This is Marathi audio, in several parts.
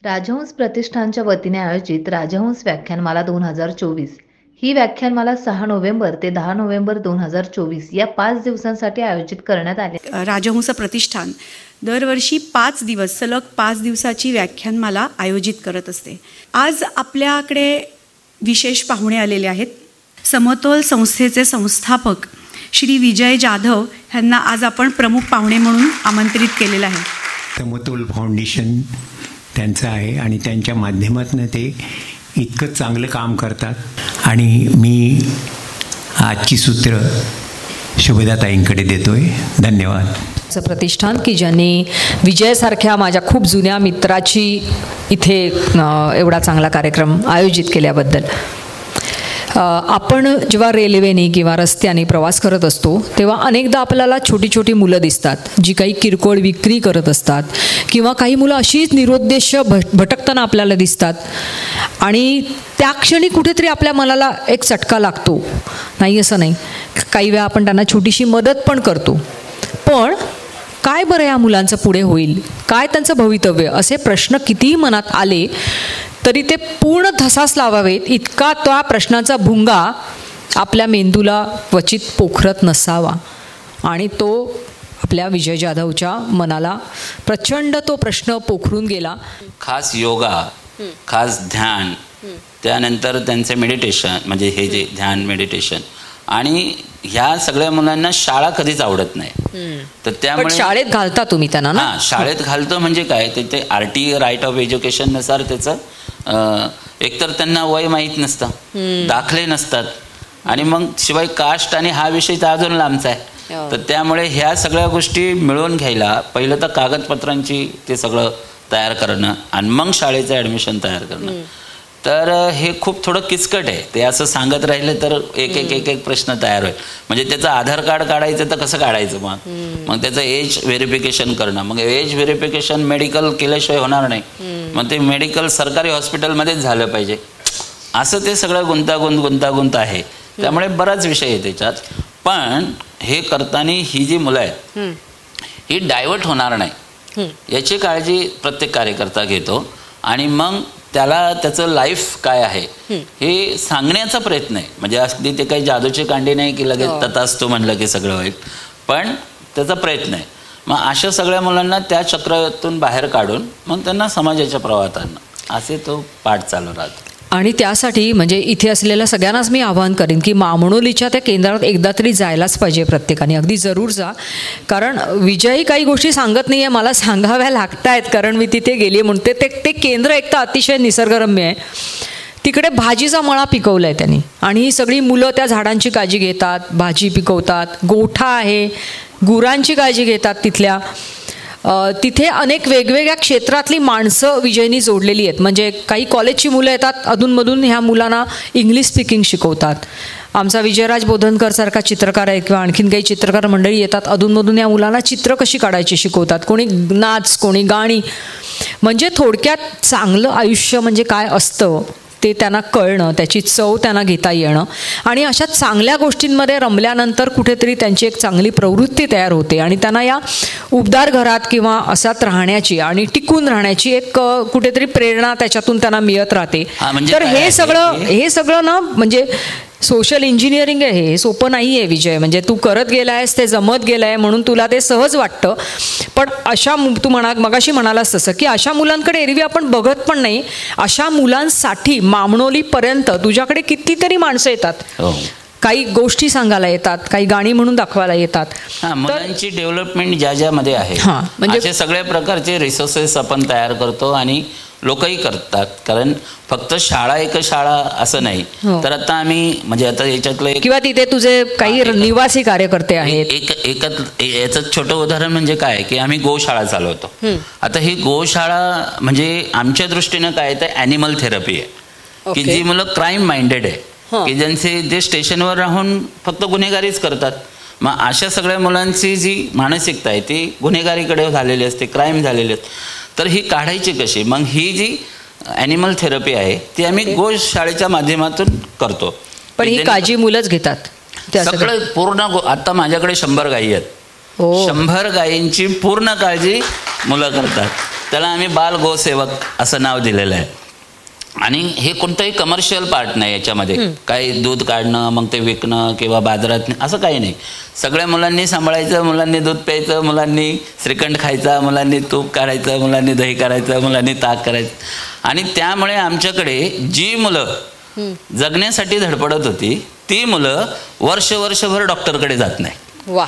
राजहंस प्रतिष्ठानच्या वतीने आयोजित राजहंस व्याख्यानमाला 2024 ही व्याख्यानमाला 6 नोव्हेंबर ते 10 नोव्हेंबर 2024 या 5 दिवसांसाठी आयोजित करण्यात आले. राजहंस प्रतिष्ठान दरवर्षी 5 दिवस सलग 5 दिवसाची व्याख्यानमाला आयोजित करत असते. आज आपल्याकडे विशेष पाहुणे आलेले आहेत. समतोल संस्थेचे संस्थापक श्री विजय जाधव यांना आज आपण प्रमुख पाहुणे म्हणून आमंत्रित केलेलं आहे. समतोल फाउंडेशन त्यांचं आहे आणि त्यांच्या माध्यमातून ते इतकं चांगलं काम करतात आणि मी आजची सूत्र शुभदाताईंकडे देतोय. धन्यवाद. प्रतिष्ठान की ज्यांनी विजयसारख्या माझ्या खूप जुन्या मित्राची इथे एवढा चांगला कार्यक्रम आयोजित केल्याबद्दल. आपण जेव्हा रेल्वेने किंवा रस्त्याने प्रवास करत असतो तेव्हा अनेकदा आपल्याला छोटी छोटी मुलं दिसतात जी काही किरकोळ विक्री करत असतात किंवा काही मुलं अशीच निरुद्देश भटकताना आपल्याला दिसतात आणि त्या क्षणी कुठेतरी आपल्या मनाला एक चटका लागतो. नाही असं नाही, काही वेळा आपण त्यांना छोटीशी मदत पण करतो. पण काय बरं या मुलांचं पुढे होईल, काय त्यांचं भवितव्य, असे प्रश्न कितीही मनात आले तरी ते पूर्ण धसास लावावेत इतका त्या प्रश्नाचा भुंगा आपल्या मेंदूला क्वचित पोखरत नसावा. आणि तो आपल्या विजय जाधवच्या मनाला प्रचंड तो प्रश्न पोखरून गेला. खास योगा, खास ध्यान, त्यानंतर त्यांचे मेडिटेशन म्हणजे हे जे ध्यान मेडिटेशन, आणि ह्या सगळ्या मुलांना शाळा कधीच आवडत नाही. तर त्यामुळे शाळेत घालता तुम्ही त्यांना ना? शाळेत घालतो म्हणजे काय, ते RT राईट ऑफ एज्युकेशन नुसार त्याचं एकतर त्यांना वय माहीत नसतं, दाखले नसतात, आणि मग शिवाय कास्ट आणि हा विषय तर अजून लांबचा आहे. तर त्यामुळे ह्या सगळ्या गोष्टी मिळवून घ्यायला पहिलं तर कागदपत्रांची ते सगळं तयार करणं आणि मग शाळेचं ॲडमिशन तयार करणं, तर हे खूप थोडं किचकट आहे. ते असं सांगत राहिलं तर एक प्रश्न तयार होईल. म्हणजे त्याचं आधार कार्ड काढायचं तर कसं काढायचं, मग त्याचं एज व्हेरिफिकेशन करणं, मग एज व्हेरिफिकेशन मेडिकल केल्याशिवाय होणार नाही, मग ते मेडिकल सरकारी हॉस्पिटलमध्येच झालं पाहिजे. असं ते सगळं गुंतागुंत आहे. त्यामुळे बराच विषय आहे त्याच्यात. पण हे करताना ही जी मुलं आहेत ही डायव्हर्ट होणार नाही याची काळजी प्रत्येक कार्यकर्ता घेतो आणि मग त्याला त्याचं लाईफ काय आहे हे सांगण्याचा प्रयत्न आहे. म्हणजे अगदी ते काही जादूची कांडी नाही की लगेच तथास्तु म्हणलं की सगळं होईल, पण त्याचा प्रयत्न आहे. मग अशा सगळ्या मुलांना त्या चक्रातून बाहेर काढून मग त्यांना समाजाच्या प्रवाहात आणणं, असे तो पाठ चालू राहतो. आणि त्यासाठी म्हणजे इथे असलेल्या सगळ्यांनाच मी आवाहन करेन की मामणोलीच्या त्या केंद्रात एकदा तरी जायलाच पाहिजे प्रत्येकाने. अगदी जरूर जा, कारण विजयी काही गोष्टी सांगत नाही आहे, मला सांगाव्या लागत आहेत कारण मी तिथे गेली म्हणून. ते केंद्र एक तर अतिशय निसर्गरम्य आहे. तिकडे भाजीचा मळा पिकवला आहे त्यांनी आणि ही सगळी मुलं त्या झाडांची काळजी घेतात, भाजी पिकवतात, गोठा आहे, गुरांची काळजी घेतात तिथल्या. तिथे अनेक वेगवेगळ्या क्षेत्रातली माणसं विजयनी जोडलेली आहेत. म्हणजे काही कॉलेजची मुलं येतात अधूनमधून, ह्या मुलांना इंग्लिश स्पीकिंग शिकवतात. आमचा विजयराज बोधनकर सारखा चित्रकार आहे किंवा आणखीन काही चित्रकार मंडळी येतात अधूनमधून, या मुलांना चित्र कशी काढायची शिकवतात. कोणी नाच, कोणी गाणी. म्हणजे थोडक्यात चांगलं आयुष्य म्हणजे काय असतं ते त्यांना कळणं, त्याची चव त्यांना घेता येणं, आणि अशा चांगल्या गोष्टींमध्ये रमल्यानंतर कुठेतरी त्यांची एक चांगली प्रवृत्ती तयार होते आणि त्यांना या उबदार घरात किंवा असाच राहण्याची आणि टिकून राहण्याची एक कुठेतरी प्रेरणा त्याच्यातून त्यांना मिळत राहते. तर हे सगळं ना म्हणजे सोशल इंजिनिअरिंग आहे. हे सोपं नाही आहे विजय. म्हणजे तू करत गेला आहेस, ते जमत गेलं आहे म्हणून तुला ते सहज वाटतं. पण अशा तू मगाशी म्हणालास तसं की अशा मुलांकडे एरवी आपण बघत पण नाही. अशा मुलांसाठी मामणोलीपर्यंत तुझ्याकडे कितीतरी माणसं येतात, काही गोष्टी सांगायला येतात, काही गाणी म्हणून दाखवायला येतात. मुलांची डेव्हलपमेंट ज्यामध्ये आहे म्हणजे सगळ्या प्रकारचे रिसोर्सेस आपण तयार करतो आणि लोकही करतात. कारण फक्त शाळा एकच शाळा असं नाही. तर आता आम्ही म्हणजे आता याच्यातलं किंवा तिथे तुझे काही निवासी कार्यकर्ते आहेत. याचं छोटं उदाहरण म्हणजे काय की आम्ही गोशाळा चालवतो. आता ही गोशाळा म्हणजे आमच्या दृष्टीनं काय तर ॲनिमल थेरपी आहे की जी मुलं क्राईम माइंडेड आहे, की ज्यांचे जे स्टेशनवर राहून फक्त गुन्हेगारीच करतात. मग अशा सगळ्या मुलांची जी मानसिकता आहे ती गुन्हेगारीकडे झालेली असते, क्राईम झालेली असते. तर ही काढायची कशी, मग ही जी ॲनिमल थेरपी आहे ती आम्ही गोशाळेच्या माध्यमातून करतो. पण ही काळजी मुलंच घेतात सगळं पूर्ण. आता माझ्याकडे 100 गायी आहेत, 100 गायींची पूर्ण काळजी मुलं करतात. त्याला आम्ही बाल गोसेवक असं नाव दिलेलं आहे. आणि हे कोणतंही कमर्शियल पार्ट नाही याच्यामध्ये. काही दूध काढणं मग ते विकणं किंवा बाजारात असं काही नाही. सगळ्या मुलांनी सांभाळायचं, मुलांनी दूध प्यायचं, मुलांनी श्रीखंड खायचा, मुलांनी तूप काढायचं, मुलांनी दही करायचं, मुलांनी ताक करायचं. आणि त्यामुळे आमच्याकडे जी मुलं जगण्यासाठी धडपडत होती ती मुलं वर्षभर डॉक्टरकडे जात नाही. वा.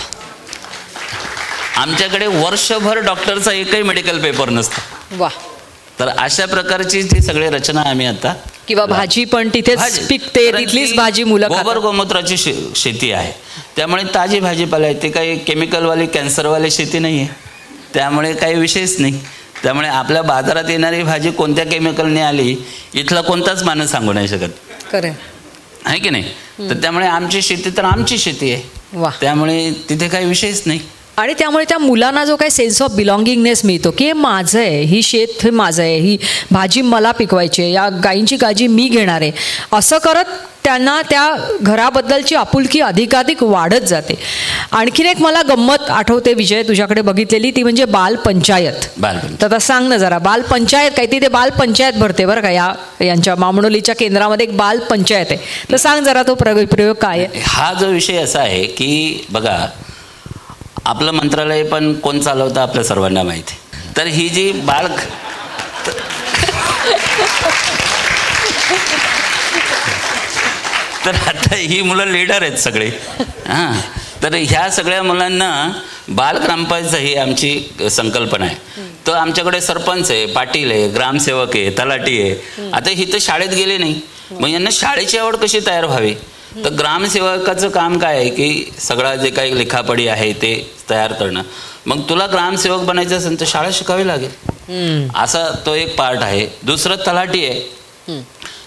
आमच्याकडे वर्षभर डॉक्टरचा एकही मेडिकल पेपर नसतो. वा. तर अशा प्रकारची ती सगळी रचना आम्ही आता. किंवा भाजी पण तिथेच पिकते, तिथलीच भाजी मुलं खातात. गोबर गोमूत्राची शेती आहे, त्यामुळे ताजी भाजीपाला आहे. ते काही केमिकलवाली कॅन्सरवाली शेती नाही आहे, त्यामुळे काही विषयच नाही. त्यामुळे आपल्या बाजारात येणारी भाजी कोणत्या केमिकलने आली इथला कोणताच माणूस सांगू नाही शकत. खरं आहे की नाही. तर त्यामुळे आमची शेती तर आमची शेती आहे. वा. त्यामुळे तिथे काही विषयच नाही. आणि त्यामुळे त्या मुलांना जो काही सेन्स ऑफ बिलॉंगिंगनेस मिळतो की हे माझं आहे, ही शेत हे माझं आहे, ही भाजी मला पिकवायची आहे, या गायींची काळजी मी घेणार आहे, असं करत त्यांना त्या घराबद्दलची आपुलकी अधिकाधिक वाढत जाते. आणखीन एक मला गंमत आठवते विजय, तुझ्याकडे बघितलेली, ती म्हणजे बालपंचायत. तर आता सांग ना जरा, बालपंचायत काय? तिथे बालपंचायत भरते बरं का, यांच्या मामणोलीच्या केंद्रामध्ये एक बालपंचायत आहे. तर सांग जरा तो प्रयोग काय आहे. हा जो विषय असा आहे की बघा, आपलं मंत्रालय पण कोण चालवतं आपल्या सर्वांना माहिती. तर ही जी तर आता ही मुलं लीडर आहेत सगळे. हां, तर ह्या सगळ्या मुलांना बालग्रामपंचायत ही आमची संकल्पना आहे. तर आमच्याकडे सरपंच आहे, पाटील आहे, ग्रामसेवक आहे, तलाठी आहे. आता ही तर शाळेत गेले नाही, मग यांना शाळेची आवड कशी तयार व्हावी. तर ग्रामसेवकाचं काम काय आहे की सगळं जे काही लिखापडी आहे ते तयार करणं. मग तुला ग्रामसेवक बनायचं असेल तर शाळा शिकावी लागेल, असा तो एक पार्ट आहे. दुसरं तलाठी आहे,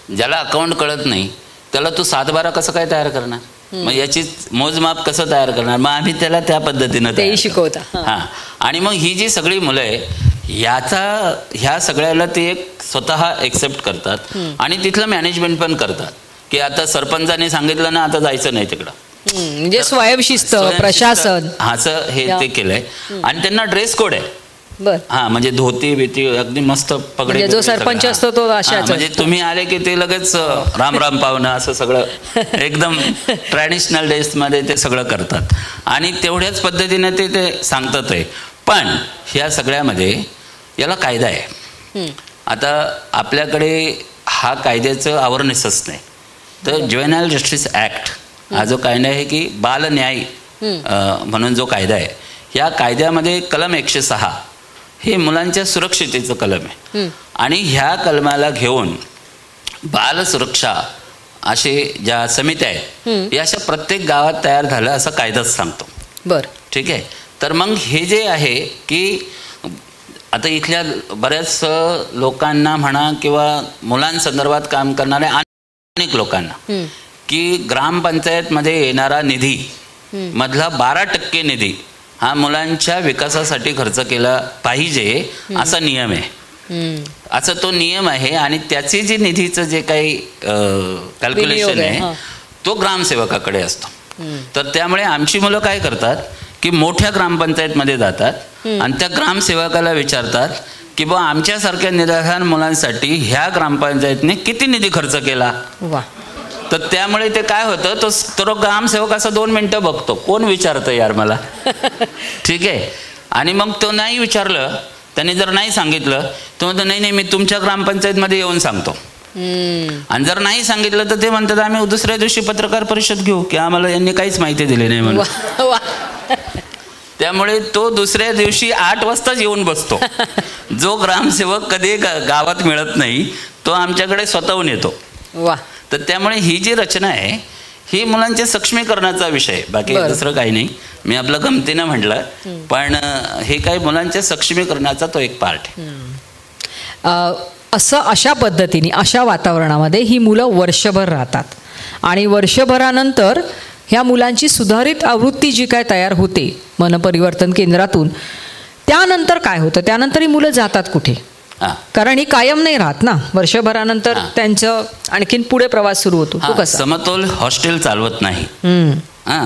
ज्याला अकाउंट कळत नाही त्याला तू 7-12 कसं काय तयार करणार, मग याची मोजमाप कसं तयार करणार, मग आम्ही त्याला त्या पद्धतीनं तेही शिकवता. हां. आणि मग ही जी सगळी मुलं आहे ह्या सगळ्याला ते एक स्वतः एक्सेप्ट करतात आणि तिथलं मॅनेजमेंट पण करतात की आता सरपंचाने सांगितलं ना, आता जायचं नाही तिकडं. म्हणजे स्वयंशिस्त, प्रशासन असं हे ते केलंय. आणि त्यांना ड्रेस कोड आहे. बर. हा, म्हणजे धोती बिती अगदी मस्त पगडी. जो सरपंच असतो तो अशाच. म्हणजे तुम्ही आले की ते लगेच राम राम पाहुणं असं सगळं एकदम ट्रॅडिशनल ड्रेस मध्ये ते सगळं करतात आणि तेवढ्याच पद्धतीने ते सांगतात आहे. पण ह्या सगळ्यामध्ये याला कायदा आहे. आता आपल्याकडे हा कायद्याचं अवेअरनेसच नाही. तर ज्युव्हेनाइल जस्टिस ॲक्ट हा जो कायदा आहे की बाल न्याय म्हणून जो कायदा आहे, या कायद्यामध्ये कलम 106 हे मुलांच्या सुरक्षितेचं कलम आहे. आणि ह्या कलमाला घेऊन बाल सुरक्षा असे ज्या समित्या आहेत या अशा प्रत्येक गावात तयार झालं असं कायदाच सांगतो. बरं, ठीक आहे. तर मग हे जे आहे की आता इथल्या बऱ्याच लोकांना म्हणा किंवा मुलांसंदर्भात काम करणाऱ्या अनेक लोकांना की ग्रामपंचायतमध्ये येणारा निधी मधला 12% निधी हा मुलांच्या विकासासाठी खर्च केला पाहिजे असा नियम आहे. असा तो नियम आहे. आणि त्याची जी निधीचं जे काही कॅल्क्युलेशन आहे तो ग्रामसेवकाकडे असतो. तर त्यामुळे आमची मुलं काय करतात की मोठ्या ग्रामपंचायतमध्ये जातात आणि त्या ग्रामसेवकाला विचारतात की बा आमच्यासारख्या निराधार मुलांसाठी ह्या ग्रामपंचायतने किती निधी खर्च केला. तर त्यामुळे ते काय होतं, तो ग्रामसेवक असं 2 मिनिटं बघतो, कोण विचारतं यार मला. ठीक आहे. आणि मग तो नाही विचारलं, त्याने जर नाही सांगितलं तो म्हणतो नाही मी तुमच्या ग्रामपंचायतमध्ये येऊन सांगतो. आणि जर नाही सांगितलं तर ते म्हणतात आम्ही दुसऱ्या दिवशी पत्रकार परिषद घेऊ की आम्हाला यांनी काहीच माहिती दिली नाही म्हणून. त्यामुळे तो दुसऱ्या दिवशी 8 वाजताच येऊन बसतो. जो ग्रामसेवक कधी गावात मिळत नाही तो आमच्याकडे स्वतःहून येतो. तर त्यामुळे ही जी रचना आहे ही मुलांच्या सक्षमीकरणाचा विषय, बाकी दुसरं काही नाही. मी आपलं गमतीनं म्हटलं, पण हे काही मुलांच्या सक्षमीकरणाचा तो एक पार्ट आहे. असं अशा पद्धतीने अशा वातावरणामध्ये ही मुलं वर्षभर राहतात आणि वर्षभरानंतर ह्या मुलांची सुधारित आवृत्ती जी काय तयार होते मनपरिवर्तन केंद्रातून, त्यानंतर काय होतं, त्यानंतर ही मुलं जातात कुठे? कारण ही कायम नाही राहत ना, वर्षभरानंतर त्यांचं आणखीन पुढे प्रवास सुरू होतो. तो कसा? समतोल हॉस्टेल चालवत नाही,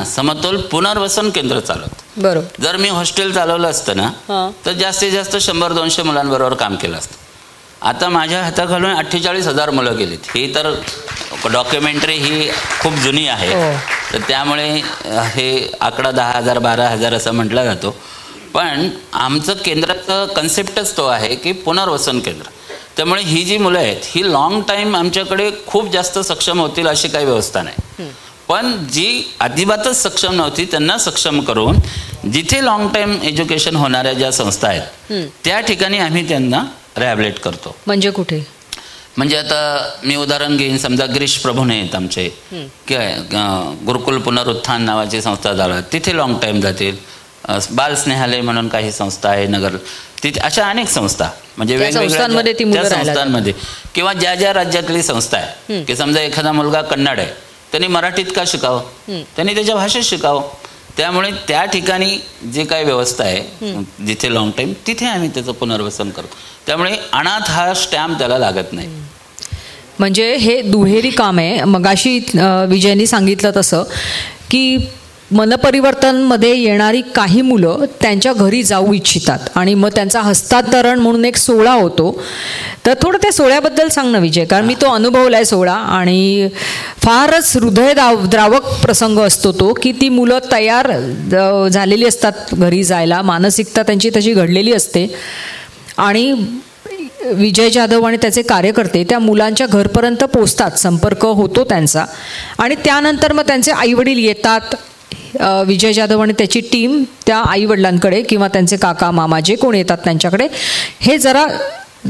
समतोल पुनर्वसन केंद्र चालवत. बरोबर. जर मी हॉस्टेल चालवलं असतं ना तर जास्तीत जास्त 100-200 मुलांबरोबर काम केलं असतं. आता माझ्या हाताखालून 48,000 मुलं गेलीत. ही तर डॉक्युमेंटरी ही खूप जुनी आहे, तर त्यामुळे हे आकडा 10,000 12,000 असं म्हटला जातो. पण आमचं केंद्राचं कन्सेप्टच तो आहे की पुनर्वसन केंद्र. त्यामुळे ही जी मुलं आहेत ही लॉंग टाईम आमच्याकडे खूप जास्त सक्षम होतील अशी काही व्यवस्था नाही. पण जी अजिबातच सक्षम नव्हती त्यांना सक्षम करून जिथे लॉंग टाईम एज्युकेशन होणाऱ्या ज्या संस्था आहेत त्या ठिकाणी आम्ही त्यांना रॅबलेट करतो. म्हणजे कुठे? म्हणजे आता मी उदाहरण घेईन, समजा गिरीश प्रभुने आहेत आमचे, गुरुकुल पुनरुत्थान नावाची संस्था झाला, तिथे लॉंग टाईम जातील. बाल स्नेहालय म्हणून काही संस्था आहे नगर, तिथे अशा अनेक संस्था म्हणजे वेगवेगळ्या संस्थांमध्ये किंवा ज्या ज्या राज्यातली संस्था आहे की समजा एखादा मुलगा कन्नड आहे त्यांनी मराठीत का शिकावं, त्यांनी त्याच्या भाषेत शिकावं. त्यामुळे त्या ठिकाणी जे काही व्यवस्था आहे जिथे लॉंग टाईम तिथे आम्ही त्याचं पुनर्वसन करतो. त्यामुळे अनाथ हा स्टॅम्प त्याला लागत नाही. म्हणजे हे दुहेरी काम आहे. मगाशी विजयनी सांगितलं तसं की मनपरिवर्तनमध्ये येणारी काही मुलं त्यांच्या घरी जाऊ इच्छितात आणि मग त्यांचा हस्तांतरण म्हणून एक सोहळा होतो. तर थोडं त्या सोहळ्याबद्दल सांग ना विजय, कारण मी तो अनुभवला आहे सोहळा आणि फारच हृदयद्रावक प्रसंग असतो तो, की ती मुलं तयार झालेली असतात घरी जायला, मानसिकता त्यांची तशी घडलेली असते आणि विजय जाधव आणि त्याचे कार्यकर्ते त्या मुलांच्या घरपर्यंत पोचतात, संपर्क होतो त्यांचा आणि त्यानंतर मग त्यांचे आईवडील येतात. विजय जाधव आणि त्याची टीम त्या आईवडिलांकडे किंवा त्यांचे काका मामा जे कोण येतात त्यांच्याकडे हे जरा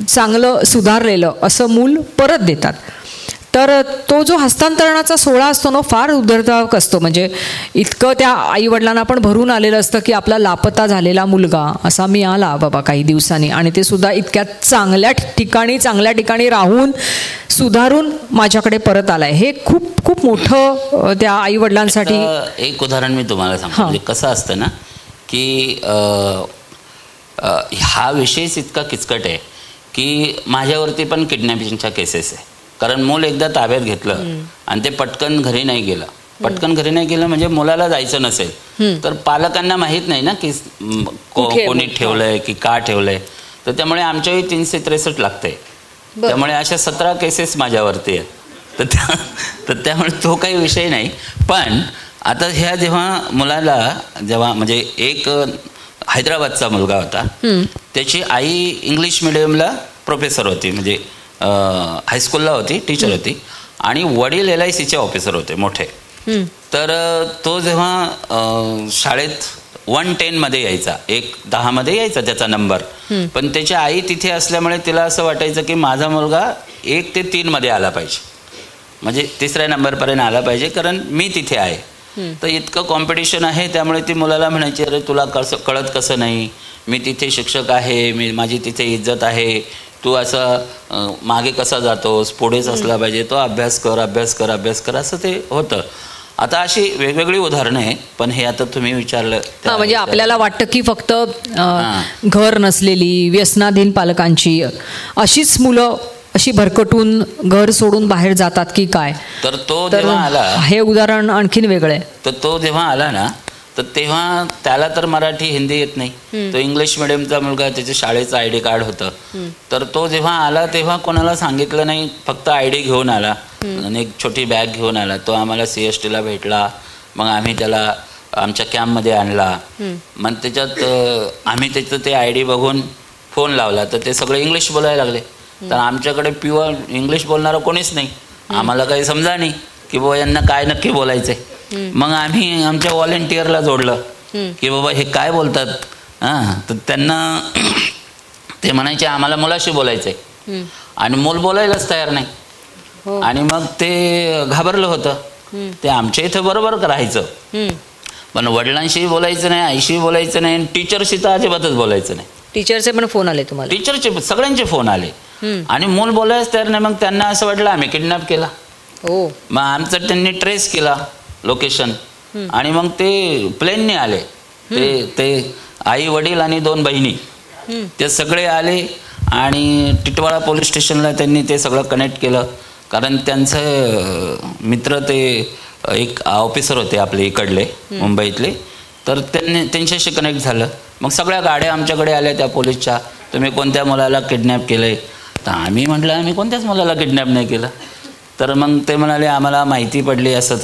चांगलं सुधारलेलं असं मूल परत देतात. तर तो जो हस्तांतरणाचा सोहळा असतो ना फार हृदयद्रावक असतो. म्हणजे इतकं त्या आईवडिलांना पण भरून आलेलं असतं की आपला लापता झालेला मुलगा असा मी आला बाबा काही दिवसांनी आणि ते सुद्धा इतक्या चांगल्या ठिकाणी राहून सुधारून माझ्याकडे परत आलाय. हे खूप खूप मोठं त्या आईवडिलांसाठी. एक उदाहरण मी तुम्हाला सांगतो. म्हणजे कसं असतं ना की हा विषयच इतका किचकट आहे की माझ्यावरती पण किडनॅपिंगच्या केसेस आहे. कारण मूल एकदा ताब्यात घेतलं आणि ते पटकन घरी नाही गेलं म्हणजे मुलाला जायचं नसेल तर पालकांना माहीत नाही ना की कोणी ठेवलंय की का ठेवलंय. तर त्यामुळे आमच्याही 363 लागतंय. त्यामुळे अशा 17 केसेस माझ्यावरती आहेत. तर त्यामुळे तो काही विषय नाही. पण आता ह्या जेव्हा म्हणजे एक हैदराबादचा मुलगा होता, त्याची आई इंग्लिश मिडियमला प्रोफेसर होती, म्हणजे हायस्कूलला होती, टीचर होती आणि वडील LICचे ऑफिसर होते मोठे. तर तो जेव्हा शाळेत 110 यायचा, 110 यायचा त्याचा नंबर, पण त्याची आई तिथे असल्यामुळे तिला असं वाटायचं की माझा मुलगा 1 ते 3 आला पाहिजे, म्हणजे 3ऱ्या नंबरपर्यंत आला पाहिजे कारण मी तिथे आहे. तर इतकं कॉम्पिटिशन आहे. त्यामुळे ती मुलाला म्हणायची अरे तुला कळत कसं नाही, मी तिथे शिक्षक आहे, माझी तिथे इज्जत आहे, तू असं मागे कसा जातोस, पुढेच असला पाहिजे, तो अभ्यास कर असं ते होतं. आता अशी वेगवेगळी उदाहरणं आहेत. पण हे आता तुम्ही विचारलं म्हणजे आपल्याला वाटतं की फक्त घर नसलेली व्यसनाधीन पालकांची अशीच मुलं अशी भरकटून घर सोडून बाहेर जातात की काय. तर तो जेव्हा आला, हे उदाहरण आणखीन वेगळं आहे. तर तो जेव्हा आला ना तर तेव्हा त्याला तर मराठी हिंदी येत नाही. तो इंग्लिश मिडियमचा मुलगा, त्याच्या शाळेचं ID कार्ड होतं. तर तो जेव्हा आला तेव्हा कोणाला सांगितलं नाही, फक्त ID घेऊन आला आणि एक छोटी बॅग घेऊन आला. तो आम्हाला CSTला भेटला. मग आम्ही त्याला आमच्या कॅम्पमध्ये आणला. मग त्याच्यात आम्ही त्याचं ते ID बघून फोन लावला तर ते सगळे इंग्लिश बोलायला लागले. तर आमच्याकडे प्युअर इंग्लिश बोलणारं कोणीच नाही. आम्हाला काही समजा नाही की बाबा यांना काय नक्की बोलायचंय. मग आम्ही आमच्या व्हॉलेंटिअरला जोडलं की बाबा हे काय बोलतात. तर त्यांना ते म्हणायचे आम्हाला मुलाशी बोलायचंय आणि मूल बोलायलाच तयार नाही. आणि मग ते घाबरलं होतं. ते आमच्या इथं बरोबर राहायचं, पण वडिलांशीही बोलायचं नाही, आईशीही बोलायचं नाही, टीचरशी तर अजिबातच बोलायचं नाही. टीचरचे पण फोन आले तुम्हाला? टीचरचे सगळ्यांचे फोन आले आणि मूल बोलायच तयार नाही. मग त्यांना असं वाटलं आम्ही किडनॅप केला. मग आमचं त्यांनी ट्रेस केला लोकेशन आणि मग ते प्लेनने आले. ते आई वडील आणि 2 बहिणी ते सगळे आले आणि टिटवाळा पोलीस स्टेशनला त्यांनी ते सगळं कनेक्ट केलं. कारण त्यांचे मित्र ते एक ऑफिसर होते आपले इकडले मुंबईतले, तर त्यांच्याशी कनेक्ट झालं. मग सगळ्या गाड्या आमच्याकडे आल्या त्या पोलीसच्या, तुम्ही कोणत्या मुलाला किडनॅप केलं आहे. तर आम्ही म्हटलं आम्ही कोणत्याच मुलाला किडनॅप नाही केलं. तर मग ते म्हणाले आम्हाला माहिती पडली असं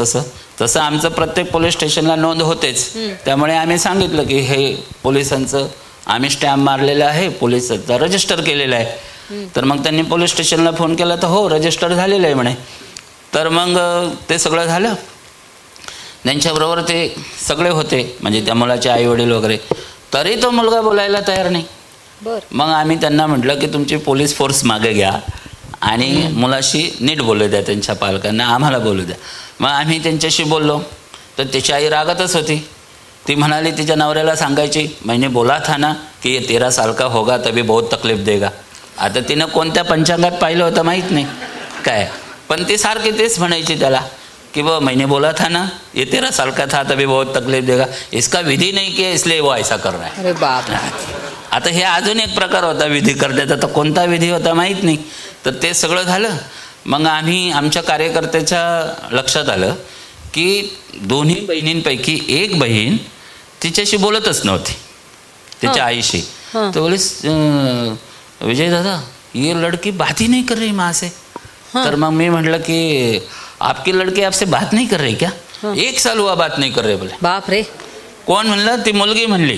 तसं आमचं प्रत्येक पोलीस स्टेशनला नोंद होतेच. त्यामुळे आम्ही सांगितलं की हे पोलिसांचं आम्ही स्टॅम्प मारलेलं आहे, पोलिसांचा रजिस्टर केलेलं आहे. तर मग त्यांनी पोलीस स्टेशनला फोन केला तर हो रजिस्टर झालेलं आहे म्हणे. तर मग ते सगळं झालं. त्यांच्याबरोबर ते सगळे होते म्हणजे त्या मुलाचे आईवडील वगैरे. तरी तो मुलगा बोलायला तयार नाही. मग आम्ही त्यांना म्हटलं की तुमची पोलीस फोर्स मागे घ्या आणि मुलाशी नीट बोलू द्या, त्यांच्या पालकांना आम्हाला बोलू द्या. मग आम्ही त्यांच्याशी बोललो तर त्याची आई रागातच होती. ती म्हणाली तिच्या नवऱ्याला सांगायची मैंने बोला था ना की ये 13 साल का होगा तभी बहुत तकलीफ देगा. आता तिनं कोणत्या पंचांगात पाहिलं होतं माहीत नाही काय, पण ती सारखी तेच म्हणायची त्याला कि वो मैंने बोला था ना ये 13 साल का था तभी बहुत तकलीफ देगा, इसका विधी नहीं किया इसलिए वो ऐसा कर रहा है. अरे बाप. आता हे अजून एक प्रकार होता विधी करण्याचा. तर कोणता विधी होता माहीत नाही. तर ते सगळं झालं. मग आम्ही आमच्या कार्यकर्त्याच्या लक्षात आलं की दोन्ही बहिणींपैकी एक बहीण तिच्याशी बोलतच नव्हती तिच्या आईशी. तर बोले विजय दादा ये लड़की बात ही नहीं कर रही माँ से. तर मग मी म्हटलं की आपकी लड़की आपसे बात नहीं कर रही क्या. 1 साल हुआ बात नहीं कर रहे. बोले बाप रे. कोण म्हणलं. ती मुलगी म्हणली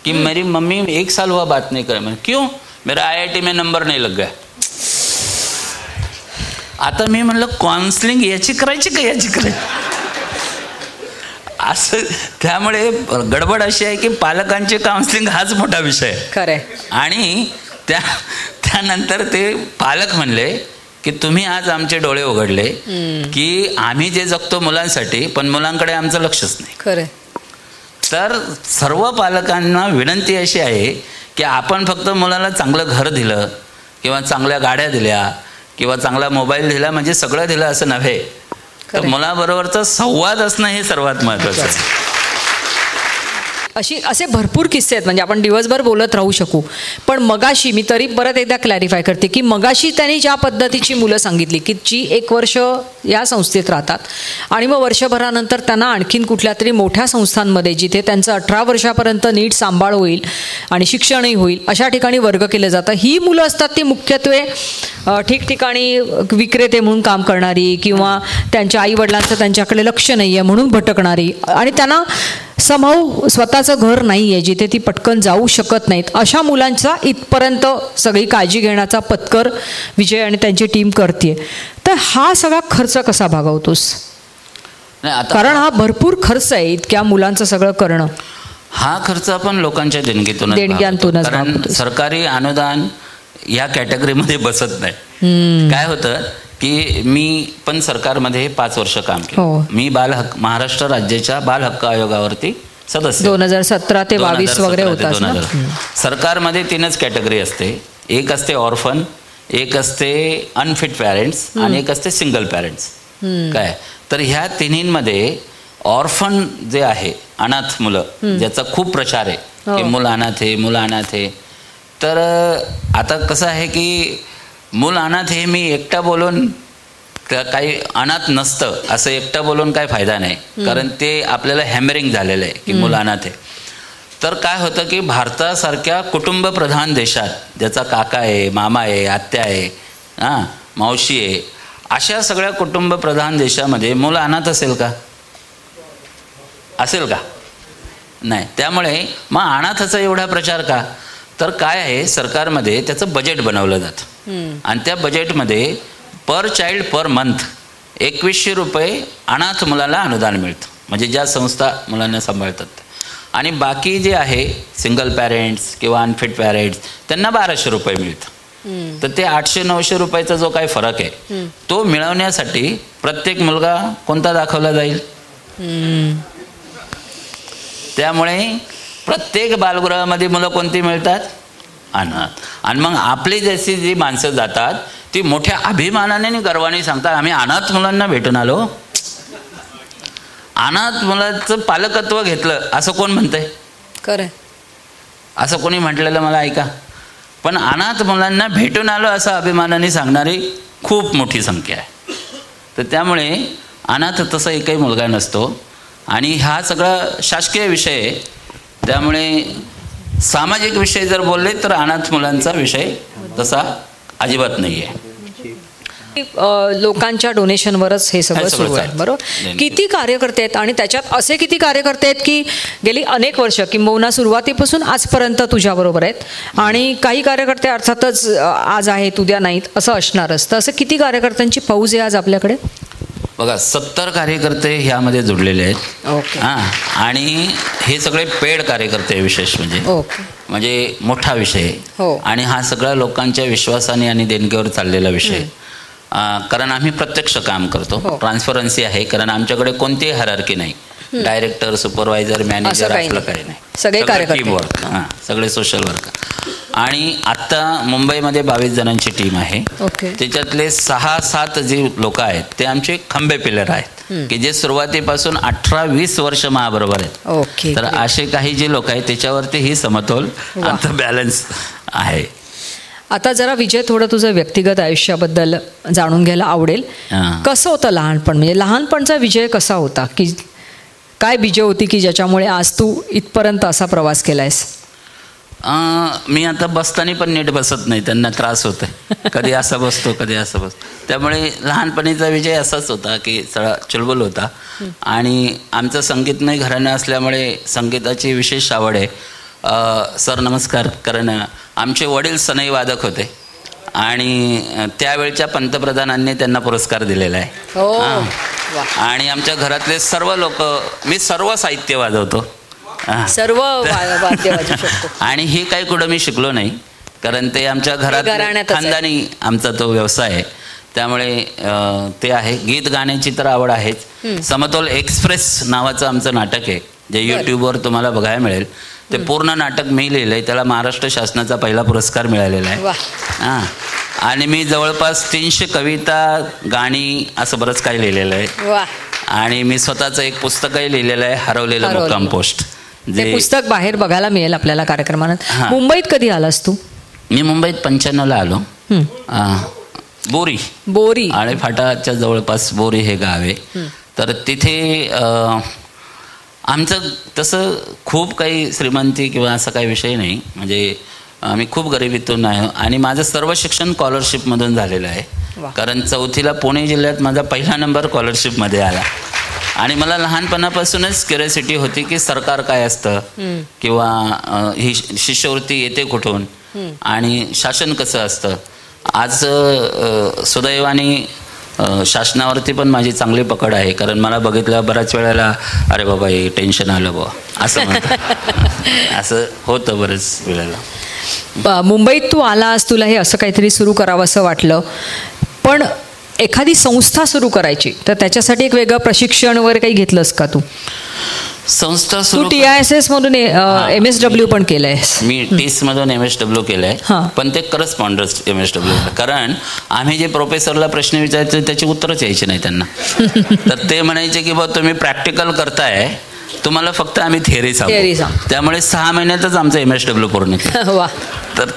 कि मेरी मम्मी 1 साल हुआ बात नहीं करे. मैंने क्यों. मेरा IIT में नंबर नहीं लग गया. आता मी म्हणलं काउन्सिलिंग याची करायची का याची करायची असं. त्यामुळे गडबड अशी आहे की पालकांचे काउन्सिलिंग हाच मोठा विषय आहे. खरंय. आणि त्यानंतर ते पालक म्हणले की तुम्ही आज आमचे डोळे उघडले की आम्ही जे जगतो मुलांसाठी पण मुलांकडे आमचं लक्षच नाही. खरंय. तर सर्व पालकांना विनंती अशी आहे की आपण फक्त मुलाला चांगलं घर दिलं किंवा चांगल्या गाड्या दिल्या किंवा चांगला मोबाईल दिला म्हणजे सगळं दिलं असं नव्हे. तर मुलाबरोबरचा संवाद असणं हे सर्वात महत्त्वाचं आहे. असे भरपूर किस्से आहेत म्हणजे आपण दिवसभर बोलत राहू शकू. पण मगाशी मी तरी परत एकदा क्लॅरिफाय करते की मगाशी त्यांनी ज्या पद्धतीची मुलं सांगितली की जी 1 वर्ष या संस्थेत राहतात आणि मग वर्षभरानंतर त्यांना आणखीन कुठल्या तरी मोठ्या संस्थांमध्ये जिथे त्यांचं 18 वर्षापर्यंत नीट सांभाळ होईल आणि शिक्षणही होईल अशा ठिकाणी वर्ग केलं जातं. ही मुलं असतात ती मुख्यत्वे ठिकठिकाणी विक्रेते म्हणून काम करणारी किंवा त्यांच्या आईवडिलांचं त्यांच्याकडे लक्ष नाही आहे म्हणून भटकणारी आणि त्यांना समहाऊ स्वतःचं घर नाही आहे जिथे ती पटकन जाऊ शकत नाहीत अशा मुलांचा इथपर्यंत सगळी काळजी घेण्याचा पत्कर विजय आणि त्यांची टीम करते. तर हा सगळा खर्च कसा भागवतोस. कारण हा भरपूर खर्च आहे इतक्या मुलांचं सगळं करणं. हा खर्च आपण लोकांच्या देणगीतूनच कारण सरकारी अनुदान या कॅटेगरीमध्ये बसत नाही. काय होतं की मी पण सरकारमध्ये 5 वर्ष काम केलं. मी महाराष्ट्र राज्याच्या बाल हक्क आयोगावरती सदस्य 2017 ते 22 वगैरे होता. सरकारमध्ये 3च कॅटेगरी असते. एक असते ऑर्फन, एक असते अनफिट पॅरेंट्स आणि एक असते सिंगल पॅरेंट्स. काय तर ह्या तिन्हींमध्ये ऑर्फन जे आहे अनाथ मुलं ज्याचा खूप प्रचार आहे की मूल अनाथ आहे मूल अनाथ आहे. तर आता कसं आहे की मूल अनाथ हे मी एकटा बोलून काही अनाथ नसतं असं एकटा बोलून काही फायदा नाही. कारण ते आपल्याला हॅमरिंग झालेलं आहे की मूल अनाथ आहे. तर काय होतं की भारतासारख्या कुटुंबप्रधान देशात ज्याचा काका आहे मामा आहे आत्या आहे मावशी आहे अशा सगळ्या कुटुंबप्रधान देशामध्ये मूल अनाथ असेल का. असेल का नाही. त्यामुळे मग अनाथाचा एवढा प्रचार का. तर काय आहे सरकारमध्ये त्याचं बजेट बनवलं जातं आणि त्या बजेटमध्ये पर चाइल्ड पर मंथ 2100 रुपये अनाथ मुलाला अनुदान मिळतं म्हणजे ज्या संस्था मुलांना सांभाळतात. आणि बाकी जे आहे सिंगल पॅरेंट्स किंवा अनफिट पॅरेंट्स त्यांना 1200 रुपये मिळतं. तर ते 800-900 रुपयाचा जो काही फरक आहे तो मिळवण्यासाठी प्रत्येक मुलगा कोणता दाखवला जाईल. त्यामुळे प्रत्येक बालगृहामध्ये मुलं कोणती मिळतात अनाथ. आणि मग आपली जशी जी माणसं जातात ती मोठ्या अभिमानाने आणि गर्वाने सांगतात आम्ही अनाथ मुलांना भेटून आलो. अनाथ मुलाचं पालकत्व घेतलं असं कोण म्हणतंय. खरं असं कोणी म्हटलेलं मला ऐका. पण अनाथ मुलांना भेटून आलो असं अभिमानाने सांगणारी खूप मोठी संख्या आहे. तर त्यामुळे अनाथ तसा एकही मुलगा नसतो. आणि हा सगळा शासकीय विषय आहे. त्यामुळे सामाजिक विषय जर बोलले तर अनाथ मुलांचा विषय तसा अजिबात नाही आहे. लोकांच्या डोनेशनवरच हे सगळं सुरू आहे, बरोबर. किती कार्यकर्ते आहेत आणि त्याच्यात असे किती कार्यकर्ते आहेत की गेली अनेक वर्ष किंबहुना सुरुवातीपासून आजपर्यंत तुझ्याबरोबर आहेत, आणि काही कार्यकर्ते अर्थातच आज आहेत उद्या नाहीत असं असणार असतं. असं किती कार्यकर्त्यांची फौज आहे आज आपल्याकडे? बघा 70 कार्यकर्ते ह्यामध्ये जुडलेले आहेत. ओके. हां, आणि हे सगळे पेड कार्यकर्ते विशेष म्हणजे मोठा विषय. आणि हा सगळा लोकांच्या विश्वासाने आणि देणगीवर चाललेला विषय. कारण आम्ही प्रत्यक्ष काम करतो. ट्रान्सपरन्सी आहे, कारण आमच्याकडे कोणतीही हायरार्की नाही. डायरेक्टर, सुपरवायझर, मॅनेजर असलं काही नाही. सगळे टीम वर्क. हां, सगळे सोशल वर्क. आणि आत्ता मुंबईमध्ये 22 जणांची टीम आहे. त्याच्यातले 6-7 जे लोक आहेत ते आमचे खंबे पिलर आहेत की जे सुरुवातीपासून 18-20 वर्ष माझ्याबरोबर आहेत. तर असे काही जे लोक आहेत त्याच्यावरती ही समतोल आमचा बॅलन्स आहे. आता जरा विजय थोडं तुझं व्यक्तिगत आयुष्याबद्दल जाणून घ्यायला आवडेल. कसं होतं लहानपण, म्हणजे लहानपणचा विजय कसा होता, की काय विजय होती की ज्याच्यामुळे आज तू इथपर्यंत असा प्रवास केलायस? मी आता बसताना पण नीट बसत नाही, त्यांना त्रास होतो. कधी असा बसतो कधी असं बसतो. त्यामुळे लहानपणीचा विजय असाच होता की सगळा चुलबुल होता. आणि आमचं संगीतमय घराणं असल्यामुळे संगीताची विशेष आवड आहे. सर नमस्कार. कारण आमचे वडील सनई वादक होते आणि त्यावेळच्या पंतप्रधानांनी त्यांना पुरस्कार दिलेला आहे. आणि आमच्या घरातले सर्व लोक, मी सर्व साहित्य वाजवतो, सर्व वाद्य वाजवू शकतो. आणि हे काही कुठं मी शिकलो नाही, कारण ते आमच्या घरात खानदानी आमचा तो व्यवसाय आहे. त्यामुळे ते आहे. गीत गाण्याची तर आवड आहेच. समतोल एक्सप्रेस नावाचं आमचं नाटक आहे जे यूट्यूबवर तुम्हाला बघायला मिळेल. ते पूर्ण नाटक मी लिहिलं आहे. त्याला महाराष्ट्र शासनाचा पहिला पुरस्कार मिळालेला आहे. हां, आणि मी जवळपास 300 कविता, गाणी असं बरंच काही लिहिलेलं आहे. आणि मी स्वतःचं एक पुस्तकही लिहिलेलं आहे, हरवलेलं मुक्काम पोस्ट. ते पुस्तक बाहेर बघायला मिळेल आपल्याला कार्यक्रमात. मुंबईत कधी आलास तू? मी मुंबईत 95ला आलो. बोरी आळे फाटाच्या जवळपास बोरी हे गाव आहे. तर तिथे आमचं तसं खूप काही श्रीमंती किंवा असा काही विषय नाही. म्हणजे आम्ही खूप गरिबीतून आहे. आणि माझं सर्व शिक्षण स्कॉलरशिपमधून झालेलं आहे. कारण 4थीला पुणे जिल्ह्यात माझा पहिला नंबर स्कॉलरशिपमध्ये आला. आणि मला लहानपणापासूनच क्युरियोसिटी होती की सरकार काय असतं किंवा ही शिष्यवृत्ती येते कुठून आणि शासन कसं असतं. आज सुदैवाने शासनावरती पण माझी चांगली पकड आहे. कारण मला बघितलं बऱ्याच वेळेला, अरे बाबा हे टेन्शन आलं बाबा असं म्हणतात. असं होतं बरेच वेळेला. मुंबईत तू आलास, तुला हे असं काहीतरी सुरू करावं असं वाटलं, पण एखादी संस्था सुरू करायची तर त्याच्यासाठी एक वेगळं प्रशिक्षण वगैरे काही घेतलंस का तू? संस्था तू TISS मधून MSW पण केलंय. मी TISS मधून MSW केलंय, पण ते करस्पॉन्डन्स MSW. कारण आम्ही जे प्रोफेसरला प्रश्न विचारायचे त्याची उत्तरच यायची नाही त्यांना. तर ते म्हणायचे की बाबा तुम्ही प्रॅक्टिकल करताय, तुम्हाला फक्त आम्ही थिअरी सांगू. त्यामुळे 6 महिन्यातच आमचं MSW पूर्ण केलं. तर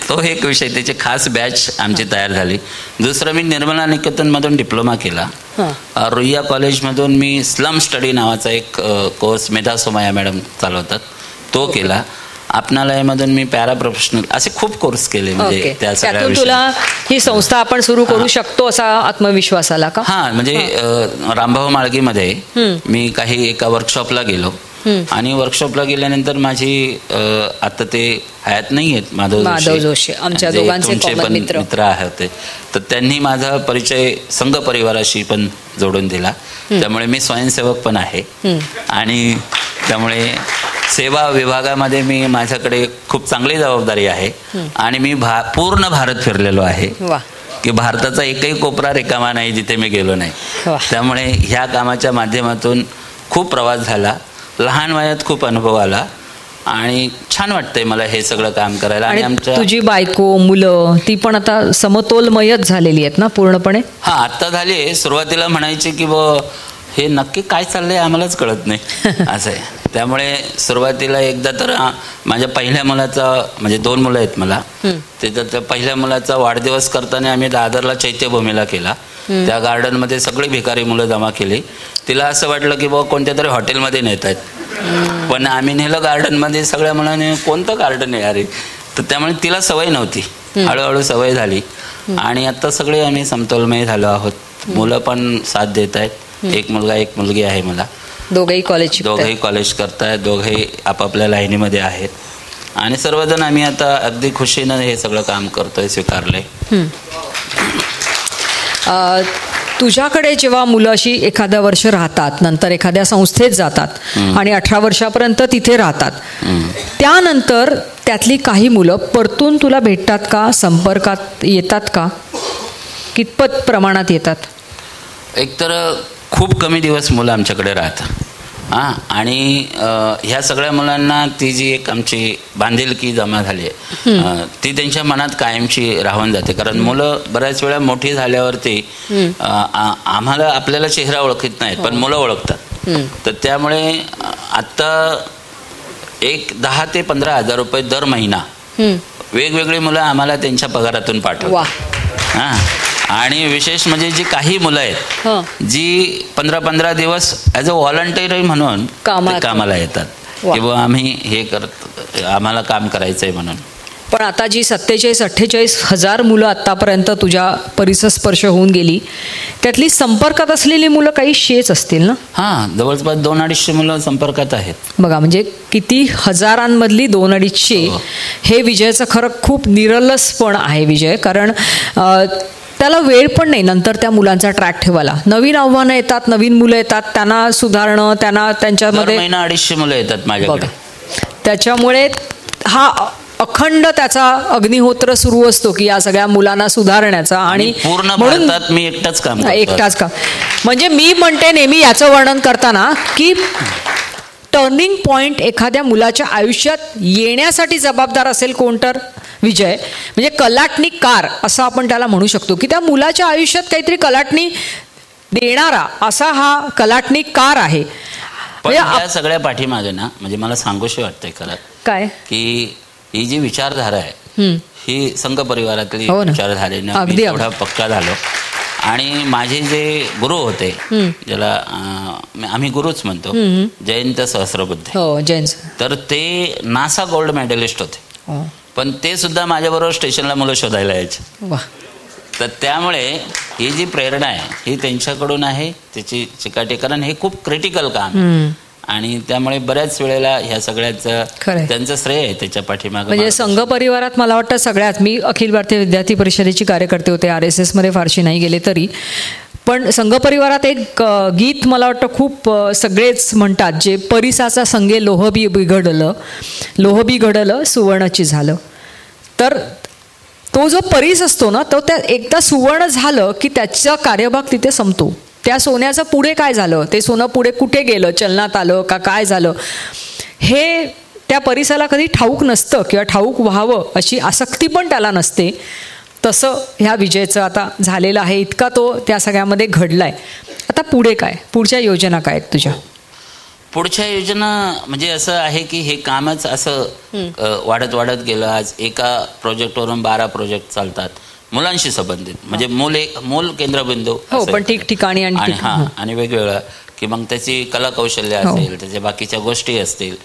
तो एक विषय, त्याची खास बॅच आमची तयार झाली. दुसरं मी निर्मला निकेतनमधून डिप्लोमा केला. रुईया कॉलेजमधून मी स्लम स्टडी नावाचा एक कोर्स मेधा सोमया मॅडम चालवतात तो केला. आपणालयामधून मी पॅरा प्रोफेशनल असे खूप कोर्स केले. म्हणजे त्या सगळ्या तुला ही संस्था आपण सुरू करू शकतो असा आत्मविश्वास आला का? हां, म्हणजे रामभाऊ माळगीमध्ये मी काही एका वर्कशॉपला गेलो. आणि वर्कशॉपला गेल्यानंतर माझी आता ते हयात नाही आहेत, माधव जोशी आमच्या दोघांचे पण मित्र होते. तर त्यांनी माझा परिचय संघ परिवाराशी पण जोडून दिला. त्यामुळे मी स्वयंसेवक पण आहे. आणि त्यामुळे सेवा विभागामध्ये मी माझ्याकडे खूप चांगली जबाबदारी आहे. आणि मी पूर्ण भारत फिरलेलो आहे की भारताचा एकही कोपरा रिकामा नाही जिथे मी गेलो नाही. त्यामुळे ह्या कामाच्या माध्यमातून खूप प्रवास झाला. लहान वयात खूप अनुभव आला आणि छान वाटतंय मला हे सगळं काम करायला. आणि आमच्या तुझी बायको, मुलं ती पण आता समतोलमयच झालेली आहेत ना पूर्णपणे? हां, आत्ता झाली आहे. सुरुवातीला म्हणायचे की हे नक्की काय चाललंय आम्हालाच कळत नाही असं आहे. त्यामुळे सुरुवातीला एकदा तर माझ्या पहिल्या मुलाचा, म्हणजे 2 मुलं आहेत मला, त्याच्यात पहिल्या मुलाचा वाढदिवस करताना आम्ही दादरला चैत्यभूमीला केला. त्या गार्डनमध्ये सगळी भिकारी मुलं जमा केली. तिला असं वाटलं की बाबा कोणत्या तरी हॉटेलमध्ये नेत आहेत, पण आम्ही नेलं गार्डनमध्ये. सगळ्या मुलांनी कोणतं गार्डन आहे अरे, तर त्यामुळे तिला सवय नव्हती. हळूहळू सवय झाली आणि आता सगळे आम्ही समतोलमय झालो आहोत. मुलं पण साथ देत आहेत. एक मुलगा एक मुलगी आहे मला. दोघेही कॉलेज करतायत, दोघेही आपापल्या लाईनीमध्ये आहेत आणि सर्वजण आम्ही आता अगदी खुशीनं हे सगळं काम करतोय, स्वीकारलंय. तुझ्याकडे जेव्हा मुलं अशी एखाद्या वर्ष राहतात, नंतर एखाद्या संस्थेत जातात आणि 18 वर्षापर्यंत तिथे राहतात, त्यानंतर त्यातली काही मुलं परतून तुला भेटतात का, संपर्कात येतात का, कितपत प्रमाणात येतात? एकतर खूप कमी दिवस मुलं आमच्याकडे राहतात आणि ह्या सगळ्या मुलांना ती जी एक आमची बांधिलकी जमा झाली आहे ती त्यांच्या मनात कायमची राहून जाते. कारण मुलं बऱ्याच वेळा मोठी झाल्यावरती आम्हाला आपल्याला चेहरा ओळखत नाहीत, पण मुलं ओळखतात. तर त्यामुळे आत्ता 10,000 ते 15,000 रुपये दर महिना वेगवेगळी मुलं आम्हाला त्यांच्या पगारातून पाठवतात. आणि विशेष म्हणजे जी काही मुलं आहेत जी 15-15 दिवस ॲज अ व्हॉलंटिअर म्हणून कामाला येतात, किंवा आम्ही हे आम्हाला काम करायचं आहे म्हणून. पण आता जी 47-48 हजार मुलं आत्तापर्यंत तुझ्या परिसस्पर्श होऊन गेली, त्यातली संपर्कात असलेली मुलं काही शेच असतील ना? हां, जवळपास 200-250 मुलं संपर्कात आहेत. बघा, म्हणजे किती हजारांमधली 200-250. हे विजयचं खरं खूप निरलसपण आहे विजय, कारण त्याला वेळ पण नाही नंतर त्या मुलांचा ट्रॅक ठेवायला. नवीन आव्हानं येतात, नवीन मुलं येतात, त्यांना सुधारणं, त्यांना त्यांच्यामध्ये 250 मुलं येतात माझ्याकडे. त्याच्यामुळे हा अखंड त्याचा अग्निहोत्र सुरू असतो की या सगळ्या मुलांना सुधारण्याचा. आणि पूर्ण भारतात मी एकटाच काम. म्हणजे मी म्हणते नेहमी याचं वर्णन करताना की टर्निंग पॉइंट एखाद्या मुलाच्या आयुष्यात येण्यासाठी जबाबदार असेल कोण, तर विजय. म्हणजे कलाटणी कार असं आपण त्याला म्हणू शकतो की त्या मुलाच्या आयुष्यात काहीतरी कलाटणी देणारा असा हा कलाटणी कार आहे. पण या सगळ्या पाठीमागे ना, म्हणजे मला सांगूशी वाटतंय खरं काय की ही जी विचारधारा आहे ही संघ परिवारातली विचारधारेने अगदी थोडा पक्का झालो. आणि माझे जे गुरु होते, ज्याला आम्ही गुरुच म्हणतो, जयंत सहस्रबुद्धे, तर ते नासा गोल्ड मेडलिस्ट होते. पण ते सुद्धा माझ्याबरोबर स्टेशनला मुलं शोधायला यायचे. तर त्यामुळे ही जी प्रेरणा आहे ही त्यांच्याकडून आहे, त्याची चिकाटी. कारण हे खूप क्रिटिकल काम आणि त्यामुळे बऱ्याच वेळेला ह्या सगळ्याचं त्यांचं श्रेय आहे त्याच्या पाठीमागे. म्हणजे संघ परिवारात मला वाटतं सगळ्यात, मी अखिल भारतीय विद्यार्थी परिषदेची कार्यकर्ते होते, RSS मध्ये फारशी नाही गेले तरी, पण संघ परिवारात एक गीत मला वाटतं खूप सगळेच म्हणतात, जे परिसाचा संगे लोहबी घडलं सुवर्णची झालं. तर तो जो परीस असतो ना, तो त्या एकदा सुवर्ण झालं की त्याचा कार्यभाग तिथे संपतो. त्या सोन्याचं पुढे काय झालं, ते सोनं पुढे कुठे गेलं, चलनात आलं का काय झालं, हे त्या परिसाला कधी ठाऊक नसतं किंवा ठाऊक व्हावं अशी आसक्ती पण त्याला नसते. तसं ह्या विजयचं आता झालेलं आहे. इतका तो त्या सगळ्यामध्ये घडलाय. आता पुढे काय, पुढच्या योजना काय आहेत तुझ्या? पुढच्या योजना म्हणजे असं आहे की हे कामच असं वाढत गेलं. आज एका प्रोजेक्टवरून 12 प्रोजेक्ट चालतात मुलांशी संबंधित, म्हणजे मूल केंद्रबिंदू, पण ठिकठिकाणी आणि वेगवेगळं, की मग त्याची कला कौशल्य असेल, त्याच्या बाकीच्या गोष्टी असतील.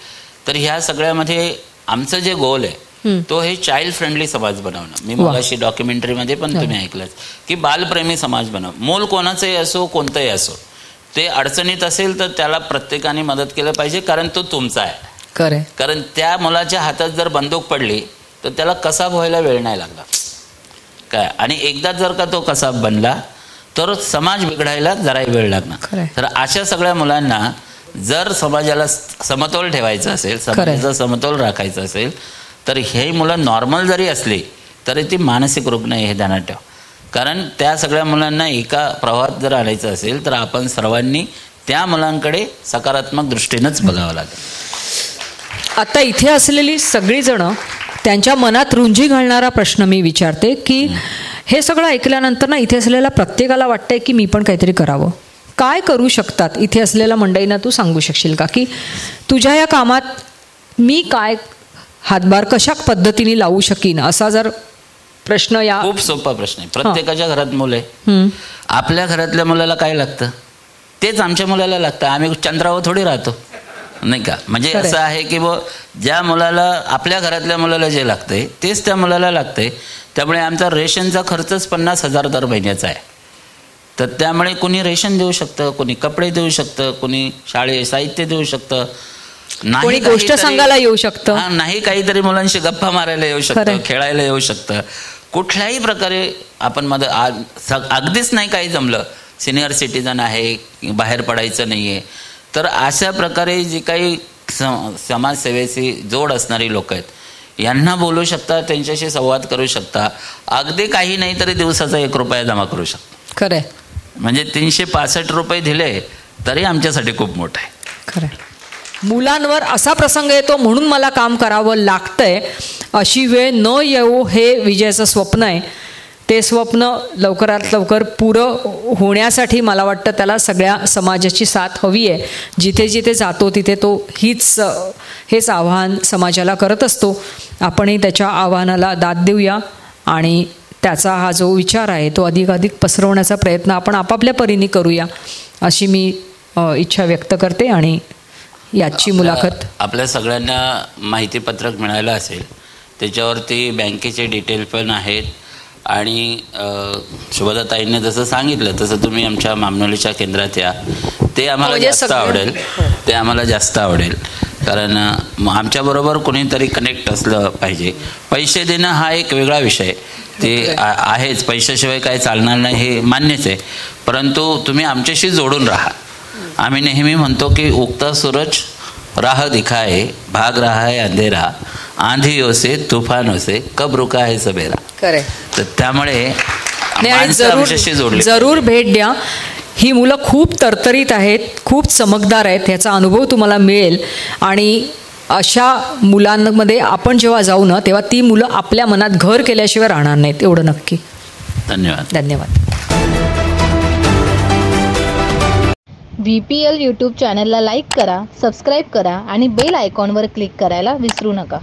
तर ह्या सगळ्यामध्ये आमचं जे गोल आहे तो हे चाइल्ड फ्रेंडली समाज बनवणं. मी मगाशी डॉक्युमेंटरीमध्ये पण तुम्ही ऐकलंच की बालप्रेमी समाज बनव. मूल कोणाचंही असो, कोणतंही असो, ते अडचणीत असेल तर त्याला प्रत्येकाने मदत केलं पाहिजे, कारण तो तुमचा आहे. कारण त्या मुलाच्या हातात जर बंदूक पडली तर त्याला कसाब व्हायला वेळ नाही लागला काय, आणि एकदा जर का तो कसाब बनला तर समाज बिघडायला जराही वेळ लागणार. तर अशा सगळ्या मुलांना जर समाजाला समतोल ठेवायचा असेल, समाजाचा समतोल राखायचा असेल, तर हे मुलं नॉर्मल जरी असली तरी ती मानसिक रुग्ण आहे, हे ध्यानात ठेवा. कारण त्या सगळ्या मुलांना एका प्रवाहात जर आणायचं असेल तर आपण सर्वांनी त्या मुलांकडे सकारात्मक दृष्टीनंच बघावं लागेल. आता इथे असलेली सगळीजणं त्यांच्या मनात रुंजी घालणारा प्रश्न मी विचारते की हे सगळं ऐकल्यानंतर ना इथे असलेल्या प्रत्येकाला वाटतंय की मी पण काहीतरी करावं. काय करू शकतात इथे असलेल्या मंडळींना तू सांगू शकशील का, की तुझ्या या कामात मी काय हातभार कशा पद्धतीने लावू शकीन, असा जर प्रश्न या खूप सोपा प्रश्न आहे. प्रत्येकाच्या घरात मुलं आहे. हं. आपल्या घरातल्या मुलाला काय लागतं तेच आमच्या मुलाला लागतं. आम्ही चंद्रावर थोडी राहतो, नाही का? म्हणजे खरंय. असं आहे की ज्या मुलाला, आपल्या घरातल्या मुलाला जे लागतंय तेच त्या मुलाला लागतंय. त्यामुळे आमचा रेशनचा खर्चच 50,000 दर महिन्याचा आहे. तर त्यामुळे कोणी रेशन देऊ शकतं, कोणी कपडे देऊ शकतं, कोणी शाळेत साहित्य देऊ शकतं, कोणी गोष्ट सांगायला येऊ शकतं, नाही काहीतरी मुलांशी गप्पा मारायला येऊ शकतं, खेळायला येऊ शकतं. कुठल्याही प्रकारे आपण अगदीच नाही काही जमलं, सिनियर सिटीजन आहे, बाहेर पडायचं नाही आहे, तर अशा प्रकारे जी काही समाजसेवेची जोड असणारी लोक आहेत यांना बोलू शकता, त्यांच्याशी संवाद करू शकता. अगदी काही नाही तरी दिवसाचा 1 रुपया जमा करू शकता. खरंय. म्हणजे 365 रुपये दिले तरी आमच्यासाठी खूप मोठं आहे. खरंय. मुलांवर असा प्रसंग येतो म्हणून मला काम करावं लागतंय, अशी वेळ न येऊ हे विजयचं स्वप्न आहे. ते स्वप्न लवकरात लवकर पुरं होण्यासाठी मला वाटतं त्याला सगळ्या समाजाची साथ हवी आहे. जिथे जिथे जातो तिथे तो हेच आव्हान समाजाला करत असतो. आपणही त्याच्या आव्हानाला दाद देऊया आणि त्याचा हा जो विचार आहे तो अधिकाधिक पसरवण्याचा प्रयत्न आपण आपापल्या परीने करूया अशी मी इच्छा व्यक्त करते. आणि याची मुलाखत आपल्या सगळ्यांना माहितीपत्रक मिळालं असेल, त्याच्यावरती बँकेचे डिटेल पण आहेत. आणि शुभदाताईंनी जसं सांगितलं तसं तुम्ही आमच्या मामनोलीच्या केंद्रात या, ते आम्हाला जास्त आवडेल. ते आम्हाला जास्त आवडेल कारण आमच्याबरोबर कोणीतरी कनेक्ट असलं पाहिजे. पैसे देणं हा एक वेगळा विषय ते आहेच, पैशाशिवाय काय चालणार नाही हे मान्यच आहे, परंतु तुम्ही आमच्याशी जोडून राहा. आम्ही नेहमी म्हणतो की उगता सूरज राह दिखाए, भाग रहा है अंधेरा, आंधियों से तूफानों से कब रुका है सबेरा. तर त्यामुळे जरूर भेट द्या. ही मुलं खूप तरतरीत आहेत, खूप चमकदार आहेत, ह्याचा अनुभव तुम्हाला मिळेल. आणि अशा मुलांमध्ये आपण जेव्हा जाऊ ना तेव्हा ती मुलं आपल्या मनात घर केल्याशिवाय राहणार नाहीत, एवढं नक्की. धन्यवाद. VPL यूट्यूब चॅनलला लाईक करा, सबस्क्राईब करा आणि बेल आयकॉनवर क्लिक करायला विसरू नका.